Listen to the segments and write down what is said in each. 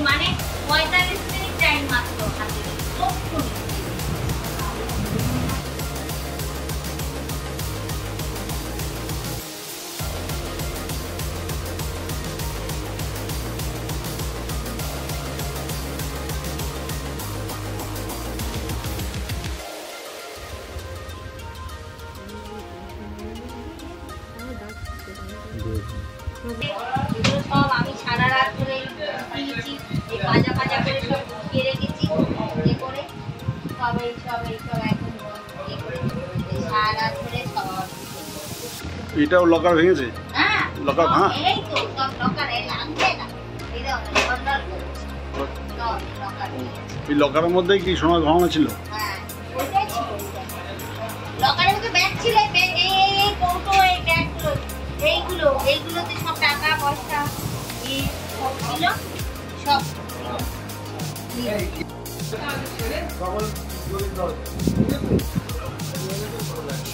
মানে 45 minute time মাত্র হাতে সব আমি সারা রাত ধরে দিয়েছি, এই ভাজা ভাজা করে সব ঢুকিয়ে রেখেছি এ করে সব এখন সারা রাত ধরে সব। এটাও লকার ভেঙেছে? হ্যাঁ লকার ভাঙা? এই তো সব লকারে লাগবে না, এই দেখো বন্ধ করছি সব লকার। এই লকারের মধ্যে কি সোনার গহনা ছিল? হ্যাঁ ওইটাই ছিল, লকারের মধ্যে ব্যাগ ছিল, এই কৌটো, এই ব্যাগগুলো, এইগুলোতে সব টাকা পয়সা সব ছিল, সব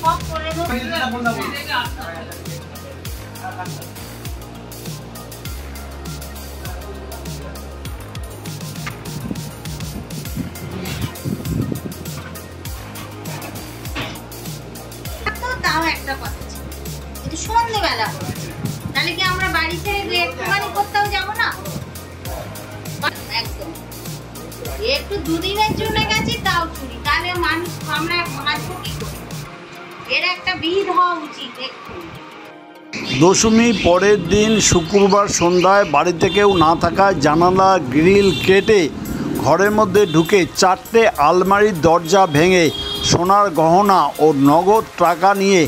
সব করে তাও একটা কথা ছিল, কিন্তু সন্ধ্যেবেলা তাহলে কি আমরা বাড়ি ছেড়ে একটুখানি কোথাও যাবো না? একদম একটু দুদিনের জন্য গেছি তাও চুরি, তাহলে মানুষ আমরা বাঁচবো কি করে? এর একটা বিহিত হওয়া উচিত একটু। দশমী পরের দিন শুক্রবার সন্ধ্যায় বাড়িতে কেউ না থাকায় জানালা গ্রিল কেটে ঘরের মধ্যে ঢুকে 4টে আলমারির দরজা ভেঙে সোনার গহনা ও নগদ টাকা নিয়ে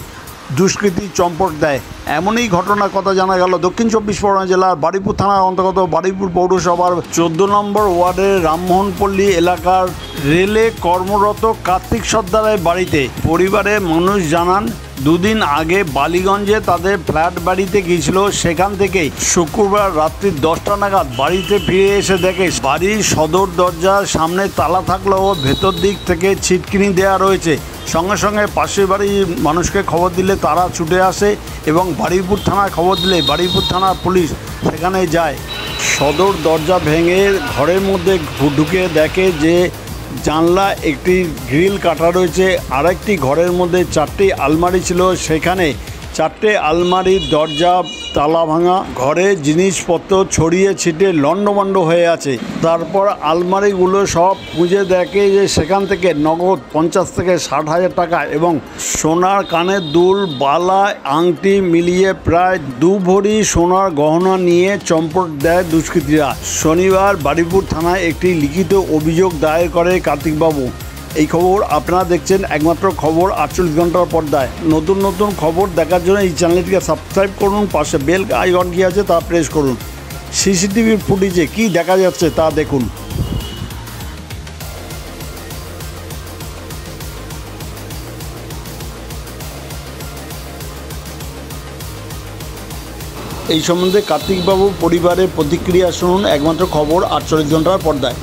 দুষ্কৃতী চম্পট দেয়। এমনই ঘটনার কথা জানা গেল দক্ষিণ 24 পরগনা জেলার বারুইপুর থানার অন্তর্গত বারুইপুর পৌরসভার 14 নম্বর ওয়ার্ডের রামমোহনপল্লী এলাকার রেলে কর্মরত কার্তিক সর্দারের বাড়িতে। পরিবারের মানুষ জানান, দুদিন আগে বালিগঞ্জে তাদের ফ্ল্যাট বাড়িতে গিয়েছিল, সেখান থেকে শুক্রবার রাত্রি 10টা নাগাদ বাড়িতে ফিরে এসে দেখে বাড়ির সদর দরজার সামনে তালা থাকলেও ভেতর দিক থেকে ছিটকিনি দেওয়া রয়েছে। সঙ্গে সঙ্গে পাশের বাড়ির মানুষকে খবর দিলে তারা ছুটে আসে এবং বারুইপুর থানায় খবর দিলে বারুইপুর থানার পুলিশ সেখানে যায়। সদর দরজা ভেঙে ঘরের মধ্যে ঢুকে দেখে যে জানলা একটি গ্রিল কাটা রয়েছে, আরেকটি ঘরের মধ্যে 4টি আলমারি ছিল, সেখানে 4টে আলমারির দরজা তালা ভাঙা, ঘরে জিনিসপত্র ছড়িয়ে ছিটে লণ্ডভণ্ড হয়ে আছে। তারপর আলমারিগুলো সব খুঁজে দেখে যে সেখান থেকে নগদ 50 থেকে 60 হাজার টাকা এবং সোনার কানের দুল, বালা, আংটি মিলিয়ে প্রায় 2 ভরি সোনার গহনা নিয়ে চম্পট দেয় দুষ্কৃতীরা। শনিবার বারুইপুর থানায় একটি লিখিত অভিযোগ দায়ের করে কার্তিকবাবু। এই খবর আপনারা দেখছেন একমাত্র খবর 48 ঘন্টার পর্দায়। নতুন নতুন খবর দেখার জন্য এই চ্যানেলটিকে সাবস্ক্রাইব করুন, পাশে বেল আইকন কি আছে তা প্রেস করুন। সিসিটিভির ফুটেজে কি দেখা যাচ্ছে তা দেখুন। এই সম্বন্ধে কার্তিকবাবু পরিবারের প্রতিক্রিয়া শুনুন একমাত্র খবর 48 ঘন্টার পর্দায়।